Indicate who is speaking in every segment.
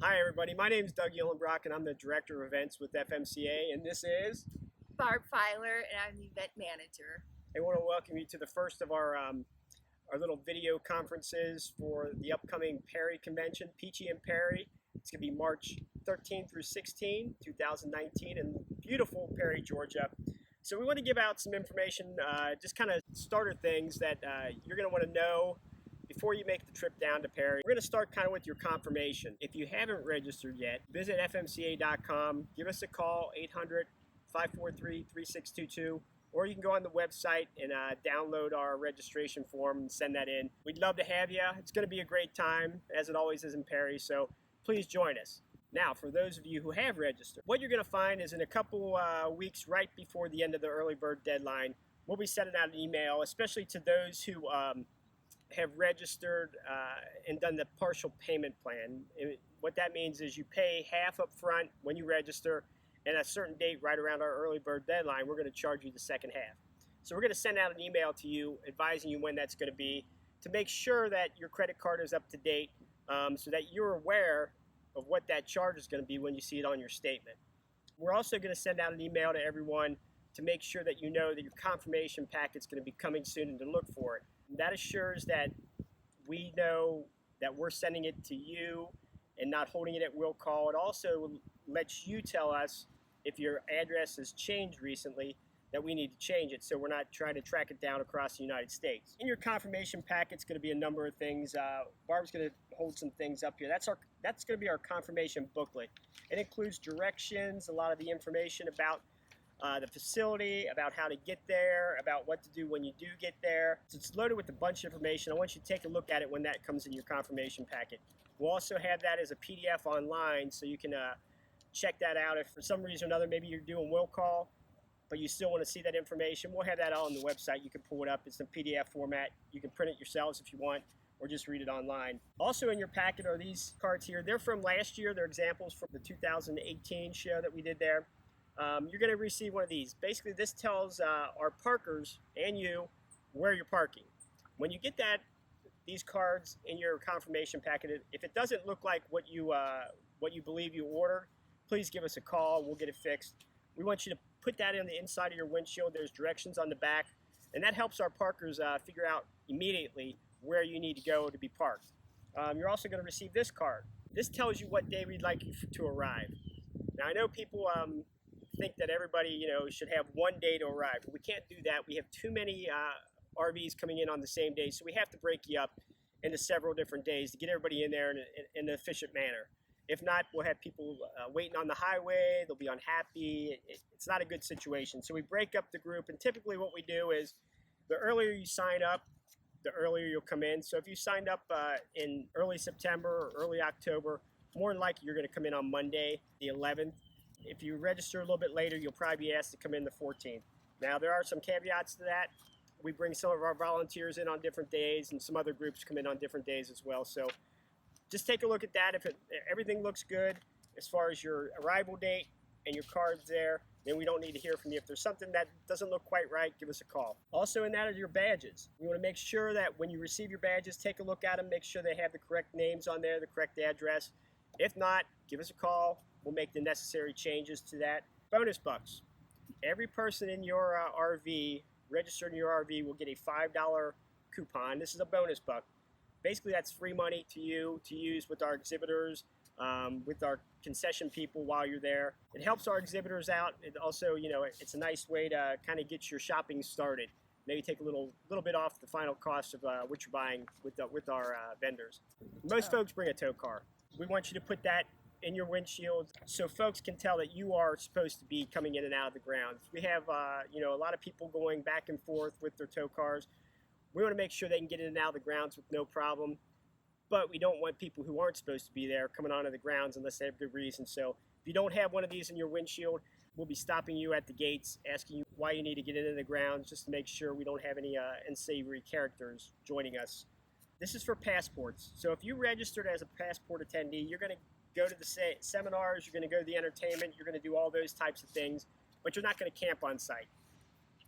Speaker 1: Hi everybody, my name is Doug Yellenbrock and I'm the Director of Events with FMCA, and this is...
Speaker 2: Barb Filer, and I'm the event manager.
Speaker 1: I want to welcome you to the first of our little video conferences for the upcoming Perry Convention, Peachy and Perry. It's going to be March 13 through 16, 2019 in beautiful Perry, Georgia. So we want to give out some information, just kind of starter things that you're going to want to know before you make the trip down to Perry. We're going to start kind of with your confirmation. If you haven't registered yet, visit fmca.com, give us a call, 800-543-3622, or you can go on the website and download our registration form and send that in. We'd love to have you. It's going to be a great time, as it always is in Perry, so please join us. Now, for those of you who have registered, what you're going to find is in a couple weeks right before the end of the early bird deadline, we'll be sending out an email, especially to those who have registered and done the partial payment plan. What that means is you pay half up front when you register, and a certain date right around our early bird deadline, we're going to charge you the second half. So we're going to send out an email to you advising you when that's going to be, to make sure that your credit card is up to date, so that you're aware of what that charge is going to be when you see it on your statement. We're also going to send out an email to everyone to make sure that you know that your confirmation packet's going to be coming soon and to look for it. That assures that we know that we're sending it to you and not holding it at will call. It also lets you tell us if your address has changed recently that we need to change it, so we're not trying to track it down across the United States. In your confirmation packet's going to be a number of things. Barb's going to hold some things up here. That's going to be our confirmation booklet. It includes directions, a lot of the information about the facility, about how to get there, about what to do when you do get there. So it's loaded with a bunch of information. I want you to take a look at it when that comes in your confirmation packet. We'll also have that as a PDF online, so you can check that out. If for some reason or another, maybe you're doing will call, but you still want to see that information, we'll have that all on the website. You can pull it up. It's in PDF format. You can print it yourselves if you want, or just read it online. Also in your packet are these cards here. They're from last year. They're examples from the 2018 show that we did there. You're going to receive one of these. Basically, this tells our parkers and you where you're parking. When you get these cards in your confirmation packet, if it doesn't look like what you believe you ordered, please give us a call. We'll get it fixed. We want you to put that in the inside of your windshield. There's directions on the back, and that helps our parkers figure out immediately where you need to go to be parked. You're also going to receive this card. This tells you what day we'd like you to arrive. Now, I know people think that everybody, should have one day to arrive. But we can't do that. We have too many RVs coming in on the same day, so we have to break you up into several different days to get everybody in there in an efficient manner. If not, we'll have people waiting on the highway. They'll be unhappy. It's not a good situation. So we break up the group, and typically what we do is the earlier you sign up, the earlier you'll come in. So if you signed up in early September or early October, more than likely you're going to come in on Monday, the 11th. If you register a little bit later, you'll probably be asked to come in the 14th. Now, there are some caveats to that. We bring some of our volunteers in on different days, and some other groups come in on different days as well. So just take a look at that. If everything looks good as far as your arrival date and your card's there, then we don't need to hear from you. If there's something that doesn't look quite right, give us a call. Also in that are your badges. We want to make sure that when you receive your badges, take a look at them, make sure they have the correct names on there, the correct address. If not, give us a call. We'll make the necessary changes to that. Bonus bucks. Every person in your RV, registered in your RV, will get a $5 coupon. This is a bonus buck. Basically, that's free money to you to use with our exhibitors, with our concession people while you're there. It helps our exhibitors out. It also, it's a nice way to kind of get your shopping started. Maybe take a little bit off the final cost of what you're buying with our vendors. Most folks bring a tow car. We want you to put that in your windshield so folks can tell that you are supposed to be coming in and out of the grounds. We have a lot of people going back and forth with their tow cars. We want to make sure they can get in and out of the grounds with no problem, but we don't want people who aren't supposed to be there coming onto the grounds unless they have good reason. So if you don't have one of these in your windshield, we'll be stopping you at the gates, asking you why you need to get into the grounds, just to make sure we don't have any unsavory characters joining us. This is for passports. So if you registered as a passport attendee, you're going to go to the seminars, you're going to go to the entertainment, you're going to do all those types of things, but you're not going to camp on site.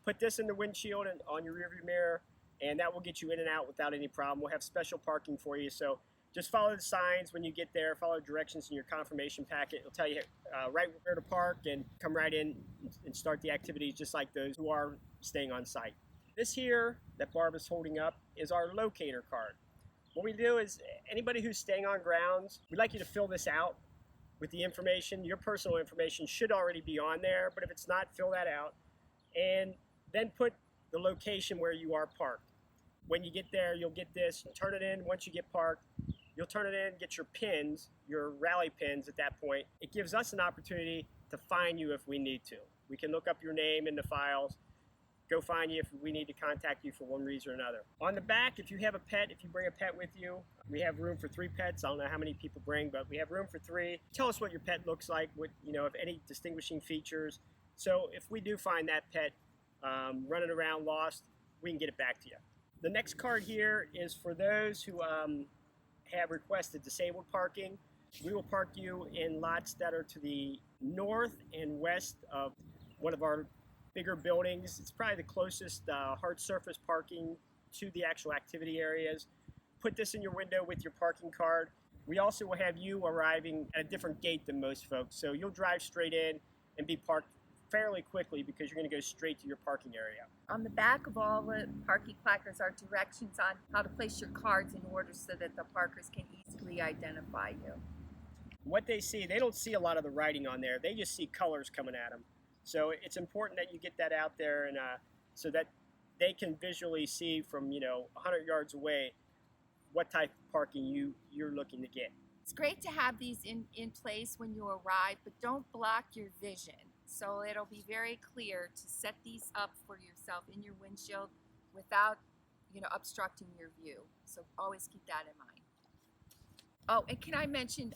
Speaker 1: Put this in the windshield and on your rearview mirror, and that will get you in and out without any problem. We'll have special parking for you, so Just follow the signs when you get there. Follow directions in your confirmation packet. It'll tell you right where to park and come right in and start the activities just like those who are staying on site. This here that Barb is holding up is our locator card. What we do is anybody who's staying on grounds, we'd like you to fill this out with the information. Your personal information should already be on there, but if it's not, fill that out. And then put the location where you are parked. When you get there, you'll get this, turn it in. Once you get parked, you'll turn it in, get your pins, your rally pins at that point. It gives us an opportunity to find you if we need to. We can look up your name in the files, go find you if we need to contact you for one reason or another. On the back, if you have a pet, if you bring a pet with you, we have room for 3 pets. I don't know how many people bring, but we have room for 3. Tell us what your pet looks like, what, if any distinguishing features. So if we do find that pet running around lost, we can get it back to you. The next card here is for those who have requested disabled parking. We will park you in lots that are to the north and west of one of our bigger buildings. It's probably the closest hard surface parking to the actual activity areas. Put this in your window with your parking card. We also will have you arriving at a different gate than most folks. So you'll drive straight in and be parked fairly quickly because you're going to go straight to your parking area.
Speaker 2: On the back of all the parking placards are directions on how to place your cards in order so that the parkers can easily identify you.
Speaker 1: What they see, they don't see a lot of the writing on there. They just see colors coming at them. So it's important that you get that out there and so that they can visually see from 100 yards away what type of parking you're looking to get.
Speaker 2: It's great to have these in place when you arrive, but don't block your vision. So it'll be very clear to set these up for yourself in your windshield without obstructing your view. So always keep that in mind. Oh, and can I mention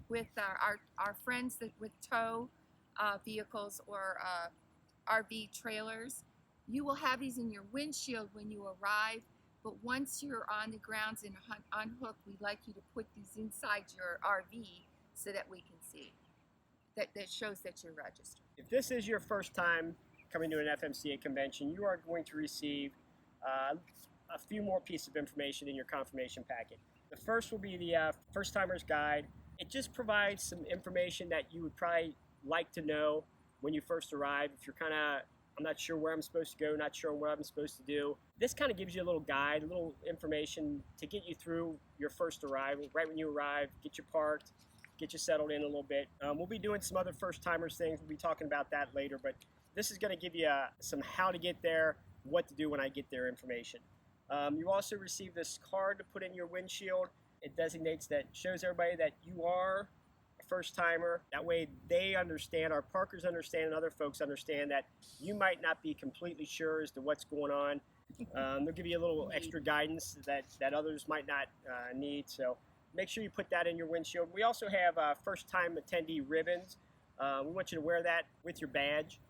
Speaker 2: with our friends with tow vehicles or RV trailers, you will have these in your windshield when you arrive, but once you're on the grounds and unhooked, we'd like you to put these inside your RV so that we can see. That shows that you're registered.
Speaker 1: If this is your first time coming to an FMCA convention, you are going to receive a few more pieces of information in your confirmation packet. The first will be the First Timer's Guide. It just provides some information that you would probably like to know when you first arrive. If you're I'm not sure where I'm supposed to go, not sure what I'm supposed to do. This kind of gives you a little guide, a little information to get you through your first arrival. Right when you arrive, get you parked, get you settled in a little bit. We'll be doing some other first-timers things. We'll be talking about that later, but this is going to give you some how to get there, what to do when I get there information. You also receive this card to put in your windshield. It designates shows everybody that you are a first-timer. That way they understand, our parkers understand, and other folks understand that you might not be completely sure as to what's going on. They'll give you a little extra guidance that others might not need. So make sure you put that in your windshield. We also have first-time attendee ribbons. We want you to wear that with your badge,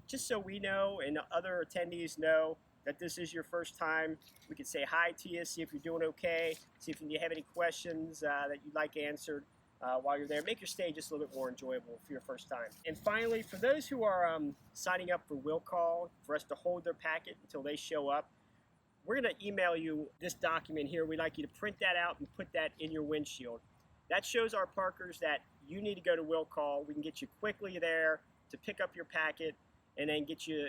Speaker 1: just so we know and other attendees know that this is your first time. We can say hi to you, see if you're doing okay, see if you have any questions that you'd like answered while you're there. Make your stay just a little bit more enjoyable for your first time. And finally, for those who are signing up for will call, for us to hold their packet until they show up, we're going to email you this document here. We'd like you to print that out and put that in your windshield. That shows our parkers that you need to go to will call. We can get you quickly there to pick up your packet and then get you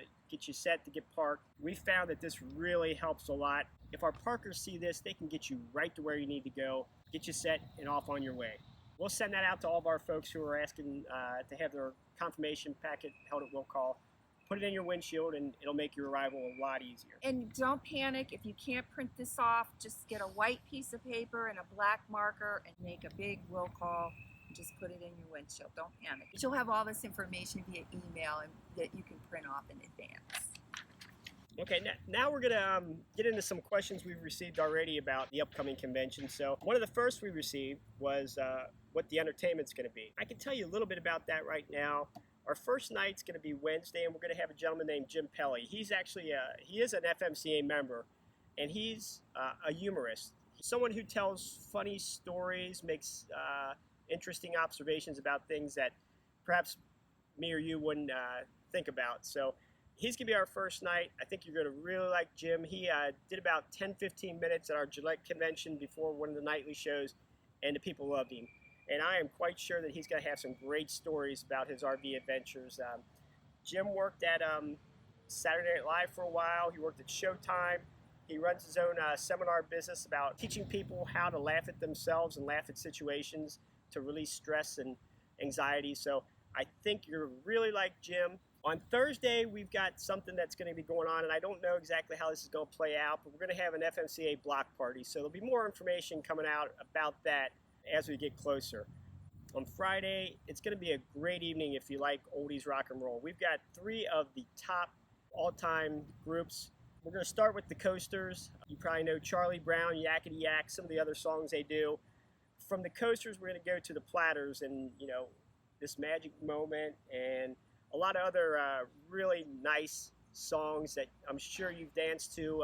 Speaker 1: set to get parked. We found that this really helps a lot. If our parkers see this, they can get you right to where you need to go, get you set and off on your way. We'll send that out to all of our folks who are asking to have their confirmation packet held at will call. Put it in your windshield and it'll make your arrival a lot easier.
Speaker 2: And don't panic if you can't print this off. Just get a white piece of paper and a black marker and make a big will call. Just put it in your windshield. Don't panic. You'll have all this information via email and that you can print off in advance.
Speaker 1: Okay, now we're going to get into some questions we've received already about the upcoming convention. So one of the first we received was what the entertainment's going to be. I can tell you a little bit about that right now. Our first night's going to be Wednesday, and we're going to have a gentleman named Jim Pelly. He's actually he is an FMCA member, and he's a humorist. He's someone who tells funny stories, makes interesting observations about things that perhaps me or you wouldn't think about. So he's going to be our first night. I think you're going to really like Jim. He did about 10-15 minutes at our Gillette convention before one of the nightly shows, and the people love him. And I am quite sure that he's going to have some great stories about his RV adventures. Jim worked at Saturday Night Live for a while. He worked at Showtime. He runs his own seminar business about teaching people how to laugh at themselves and laugh at situations to release stress and anxiety. So I think you're really like Jim. On Thursday, we've got something that's going to be going on, and I don't know exactly how this is going to play out, but we're going to have an FMCA block party. So there'll be more information coming out about that as we get closer. On Friday, it's going to be a great evening if you like oldies rock and roll. We've got 3 of the top all-time groups. We're going to start with the Coasters. You probably know Charlie Brown, Yakety Yak, some of the other songs they do. From the Coasters, we're going to go to the Platters and, This Magic Moment and a lot of other really nice songs that I'm sure you've danced to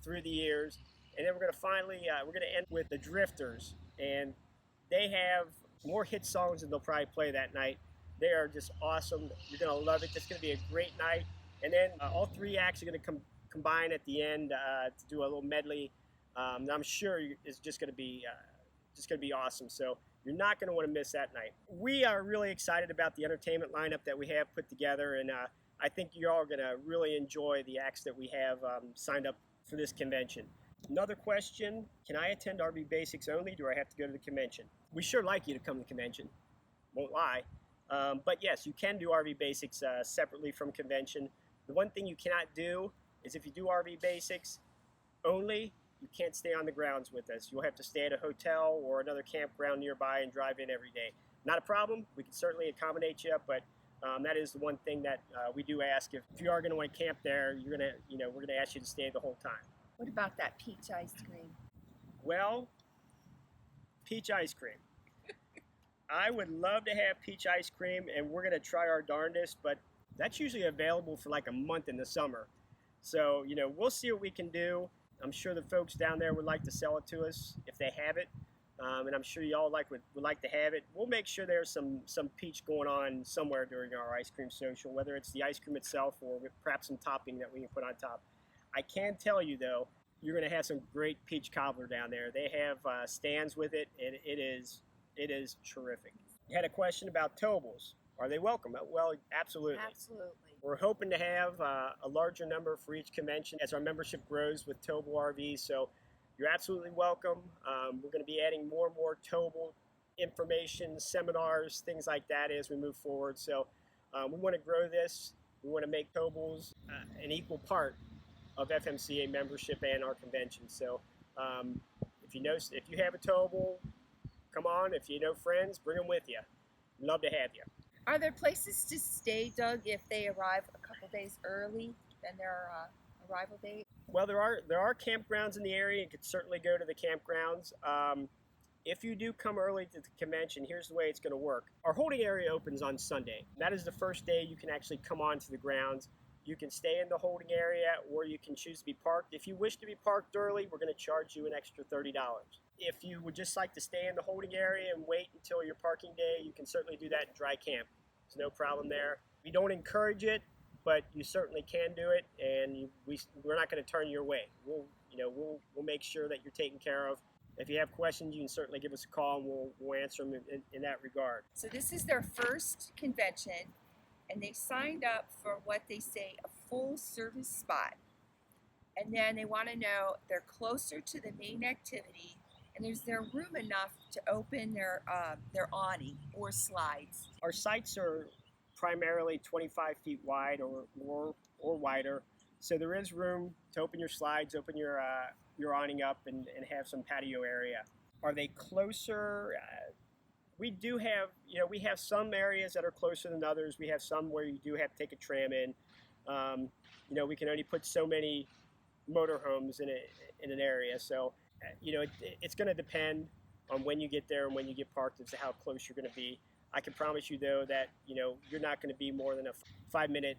Speaker 1: through the years. And then we're going to end with the Drifters. And they have more hit songs than they'll probably play that night. They are just awesome. You're going to love it. It's going to be a great night. And then all 3 acts are going to combine at the end to do a little medley. I'm sure it's just going to be awesome. So you're not going to want to miss that night. We are really excited about the entertainment lineup that we have put together, and I think you're all going to really enjoy the acts that we have signed up for this convention. Another question, can I attend RV Basics only? Do I have to go to the convention? We sure like you to come to the convention, won't lie. But yes, you can do RV Basics separately from convention. The one thing you cannot do is if you do RV Basics only, you can't stay on the grounds with us. You'll have to stay at a hotel or another campground nearby and drive in every day. Not a problem. We can certainly accommodate you, but that is the one thing that we do ask. If you are going to want to camp there, we're going to ask you to stay the whole time.
Speaker 2: What about that peach ice cream?
Speaker 1: Well, peach ice cream. I would love to have peach ice cream, and we're going to try our darndest, but that's usually available for like a month in the summer. So, we'll see what we can do. I'm sure the folks down there would like to sell it to us if they have it, and I'm sure y'all would like to have it. We'll make sure there's some peach going on somewhere during our ice cream social, whether it's the ice cream itself or with perhaps some topping that we can put on top. I can tell you, though, you're going to have some great peach cobbler down there. They have stands with it, and it is terrific. You had a question about towables. Are they welcome? Well, absolutely.
Speaker 2: Absolutely.
Speaker 1: We're hoping to have a larger number for each convention as our membership grows with towable RVs, so you're absolutely welcome. We're going to be adding more and more towable information, seminars, things like that as we move forward. So we want to grow this. We want to make towables an equal part of FMCA membership and our convention. So if you have a towable, come on. If you know friends, bring them with you. Love to have you.
Speaker 2: Are there places to stay, Doug, if they arrive a couple days early than their arrival date?
Speaker 1: Well, there are campgrounds in the area. You could certainly go to the campgrounds. If you do come early to the convention, here's the way it's going to work. Our holding area opens on Sunday. That is the first day you can actually come onto the grounds. You can stay in the holding area, or you can choose to be parked. If you wish to be parked early, we're going to charge you an extra $30. If you would just like to stay in the holding area and wait until your parking day, you can certainly do that in dry camp. There's no problem there. We don't encourage it, but you certainly can do it, and we're not going to turn you away. We'll make sure that you're taken care of. If you have questions, you can certainly give us a call, and we'll answer them in that regard.
Speaker 2: So this is their first convention, and they signed up for what they say a full service spot. And then they want to know they're closer to the main activity, and is there room enough to open their awning or slides?
Speaker 1: Our sites are primarily 25 feet wide or wider, so there is room to open your slides, open your awning up, and have some patio area. Are they closer? We do have, we have some areas that are closer than others. We have some where you do have to take a tram in. We can only put so many motorhomes in an area, so it's going to depend on when you get there and when you get parked as to how close you're going to be. I can promise you, though, that you're not going to be more than a 5-minute,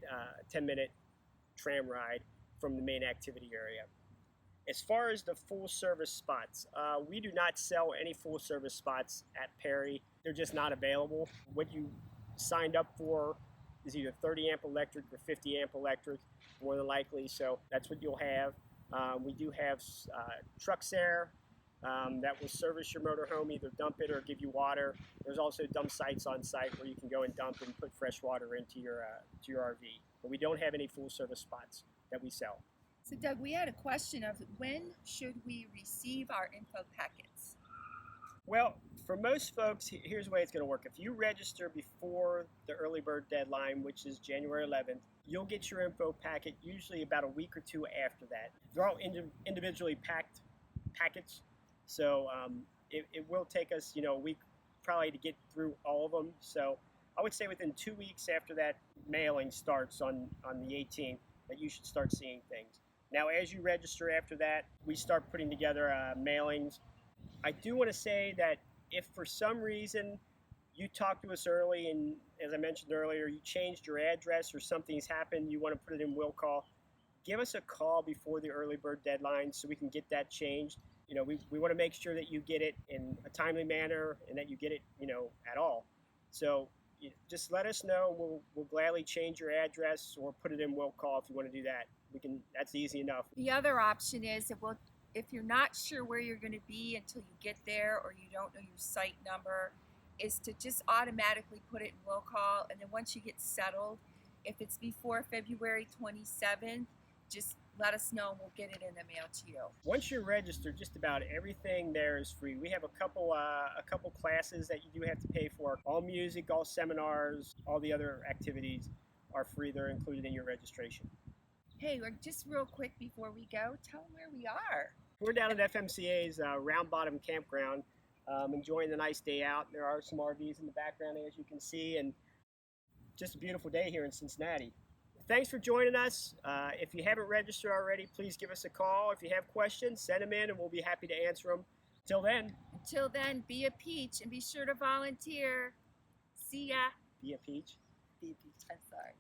Speaker 1: 10-minute tram ride from the main activity area. As far as the full-service spots, we do not sell any full-service spots at Perry. They're just not available. What you signed up for is either 30-amp electric or 50-amp electric, more than likely, so that's what you'll have. We do have trucks there. that will service your motorhome, either dump it or give you water. There's also dump sites on site where you can go and dump and put fresh water into your RV. But we don't have any full service spots that we sell.
Speaker 2: So Doug, we had a question of when should we receive our info packets?
Speaker 1: Well, for most folks, here's the way it's going to work. If you register before the early bird deadline, which is January 11th, you'll get your info packet usually about a week or two after that. They're all individually packed packets, so it will take us, a week probably to get through all of them. So I would say within 2 weeks after that mailing starts on the 18th, that you should start seeing things. Now, as you register after that, we start putting together mailings. I do want to say that if for some reason you talked to us early and, as I mentioned earlier, you changed your address or something's happened, you want to put it in will call, give us a call before the early bird deadline so we can get that changed. We want to make sure that you get it in a timely manner and that you get it, at all. So just let us know. We'll gladly change your address or put it in will call if you want to do that. That's easy enough.
Speaker 2: The other option is if you're not sure where you're going to be until you get there or you don't know your site number, is to just automatically put it in will call, and then once you get settled, if it's before February 27th, just let us know and we'll get it in the mail to you.
Speaker 1: Once you're registered, just about everything there is free. We have a couple classes that you do have to pay for. All music, all seminars, all the other activities are free. They're included in your registration.
Speaker 2: Hey, just real quick before we go, tell them where we are.
Speaker 1: We're down at FMCA's Round Bottom Campground, enjoying the nice day out. There are some RVs in the background, as you can see, and just a beautiful day here in Cincinnati. Thanks for joining us. If you haven't registered already, please give us a call. If you have questions, send them in and we'll be happy to answer them. Until then,
Speaker 2: be a peach and be sure to volunteer. See ya.
Speaker 1: Be a peach.
Speaker 2: Be a peach. I'm sorry.